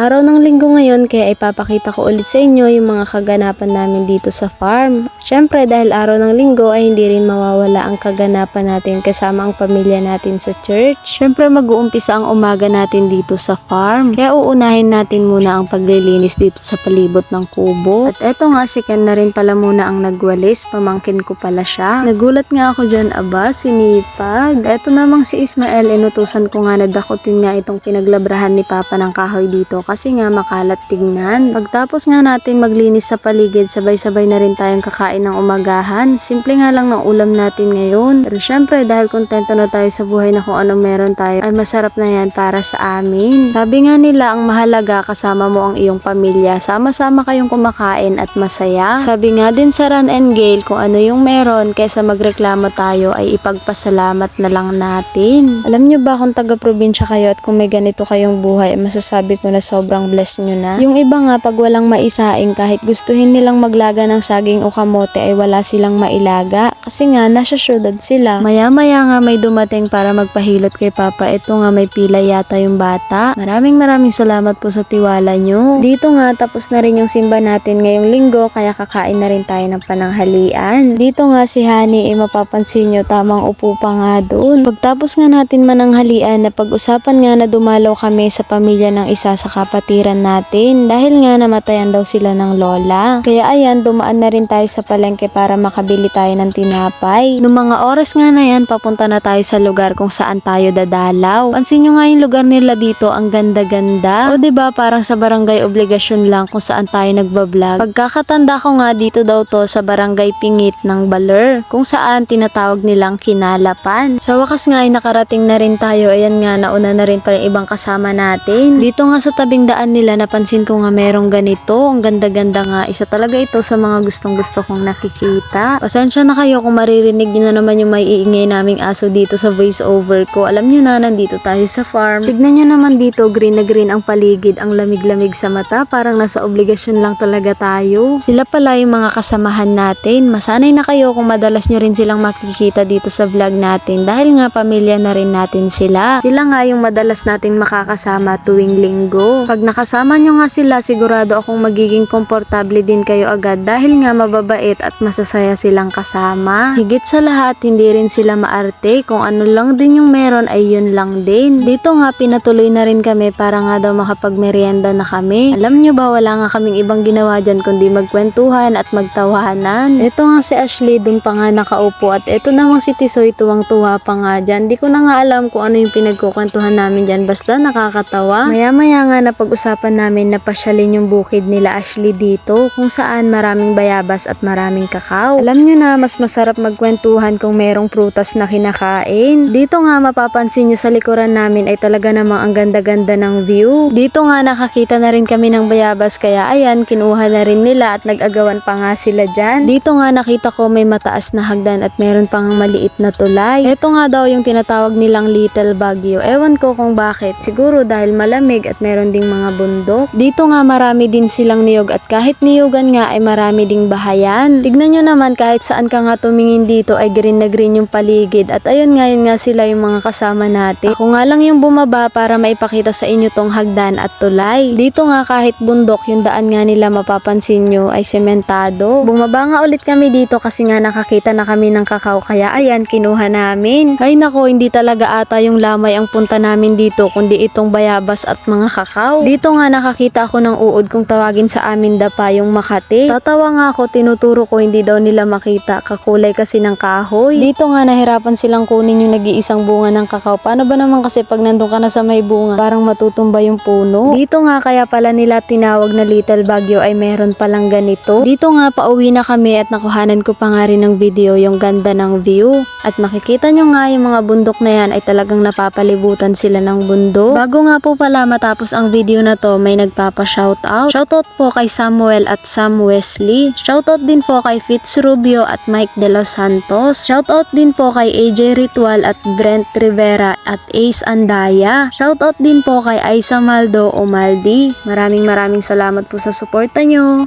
Araw ng linggo ngayon kaya ipapakita ko ulit sa inyo yung mga kaganapan namin dito sa farm. Syempre dahil araw ng linggo ay hindi rin mawawala ang kaganapan natin kasama ang pamilya natin sa church. Syempre mag-uumpisa ang umaga natin dito sa farm. Kaya uunahin natin muna ang paglilinis dito sa palibot ng kubo. At eto nga si Ken na rin pala muna ang nagwalis, pamangkin ko pala siya. Nagulat nga ako dyan, aba, sinipag. Eto namang si Ismael, inutusan ko nga na dakutin nga itong pinaglabrahan ni Papa ng kahoy dito kasi nga makalat tignan. Pagtapos nga natin maglinis sa paligid, sabay-sabay na rin tayong kakain ng umagahan. Simple nga lang ng ulam natin ngayon. Pero syempre dahil kontento na tayo sa buhay na kung ano meron tayo, ay masarap na yan para sa amin. Sabi nga nila ang mahalaga kasama mo ang iyong pamilya. Sama-sama kayong kumakain at masaya. Sabi nga din sa Ran and Gale kung ano yung meron kaysa magreklamo tayo ay ipagpasalamat na lang natin. Alam nyo ba kung taga-probinsya kayo at kung may ganito kayong buhay, masasabi ko na sobrang blessed nyo na. Yung iba nga pag walang maisaing kahit gustuhin nilang maglaga ng saging o kamote ay wala silang mailaga kasi nga nasa syudad sila. Maya-maya nga may dumating para magpahilot kay Papa. Ito nga may pila yata yung bata. Maraming salamat po sa tiwala nyo. Dito nga tapos na rin yung simba natin ngayong linggo kaya kakain na rin tayo ng pananghalian. Dito nga si Honey mapapansin nyo tamang upo pa nga doon. Pagtapos nga natin mananghalian na pag-usapan nga na dumalaw kami sa pamilya ng isa sa kapatiran natin dahil nga namatayan daw sila ng lola. Kaya ayan, dumaan na rin tayo sa palengke para makabili tayo ng tinapay. Noong mga oras nga na yan, papunta na tayo sa lugar kung saan tayo dadalaw. Pansin nyo nga yung lugar nila dito, ang ganda-ganda. O diba, parang sa barangay obligasyon lang kung saan tayo nagbablog. Pagkakatanda ko nga dito daw to sa barangay Pingit ng Baler, kung saan tinatawag nilang Kinalapan. Sa wakas nga ay nakarating na rin tayo. Ayan nga, nauna na rin pa yung ibang kasama natin. Dito nga sa tabing daan nila, napansin ko nga merong ganito. Ang ganda-ganda nga. Isa talaga ito sa mga gustong-gusto kong nakikita. Pasensya na kayo kung maririnig nyo na naman yung may iingay naming aso dito sa voice over ko. Alam nyo na, nandito tayo sa farm. Tignan nyo naman dito, green na green ang paligid. Ang lamig-lamig sa mata. Parang nasa obligasyon lang talaga tayo. Sila pala yung mga kasamahan natin. Masanay na kayo kung madalas nyo rin silang makikita dito sa vlog natin. Dahil nga pamilya na rin natin sila. Sila nga yung madalas natin makakasama tuwing linggo. Pag nakasama nyo nga sila, sigurado akong magiging komportable din kayo agad dahil nga mababait at masasaya silang kasama. Higit sa lahat, hindi rin sila maarte. Kung ano lang din yung meron ay yun lang din. Dito nga pinatuloy na rin kami para nga daw makapagmerienda na kami. Alam nyo ba, wala nga kaming ibang ginawa dyan kundi magkwentuhan at magtawanan. Ito nga si Ashley dun pa nga nakaupo at ito namang si Tisoy tuwang-tuwa pa nga dyan. Di ko na nga alam kung ano yung pinagkukwentuhan namin dyan, basta nakakatawa. Maya-maya nga napag-usapan namin na pasyalin yung bukid nila Ashley dito kung saan maraming bayabas at maraming kakao. Alam nyo na, mas masarap magkwentuhan kung merong prutas na kinakain. Dito nga mapapansin nyo sa likuran namin ay talaga namang ang ganda-ganda ng view. Dito nga nakakita na rin kami ng bayabas kaya ayan, kinuha na rin nila at nag-agawan pa nga sila dyan. Dito nga nakita ko may mataas na hagdan at meron pang maliit na tulay. Ito nga daw yung tinatawag nilang Little Baguio. Ewan ko kung bakit. Siguro dahil malamig at meron ding mga bundok. Dito nga marami din silang niyog at kahit niyugan nga ay marami ding bahayan. Tignan nyo naman kahit saan ka nga tumingin dito ay green na green yung paligid at ayun nga yun nga sila yung mga kasama natin. Ako nga lang yung bumaba para maipakita sa inyo tong hagdan at tulay. Dito nga kahit bundok yung daan nga nila mapapansin nyo ay sementado. Bumaba nga ulit kami dito kasi nga nakakita na kami ng kakao kaya ayan kinuha namin. Ay nako, hindi talaga ata yung lamay ang punta namin dito kundi itong bayabas at mga kakao. Dito nga nakakita ako ng uod kung tawagin sa amin dapa yung Makati. Tatawa nga ako, tinuturo ko hindi daw nila makita, kakulay kasi ng kahoy. Dito nga nahirapan silang kunin yung nag-iisang bunga ng kakao. Paano ba naman kasi pag nandun ka na sa may bunga, parang matutumba yung puno. Dito nga kaya pala nila tinawag na Little Baguio ay meron palang ganito. Dito nga pauwi na kami at nakuhanan ko pa nga rin ng video yung ganda ng view. At makikita nyo nga yung mga bundok na yan ay talagang napapalibutan sila ng bundok. Bago nga po pala matapos ang video na to, may nagpapa-shoutout. Shoutout po kay Samuel at Sam Wesley. Shoutout din po kay Fitz Rubio at Mike De Los Santos. Shoutout din po kay AJ Ritual at Brent Rivera at Ace Andaya. Shoutout din po kay Aiza Maldo o Maldi. Maraming salamat po sa suporta nyo.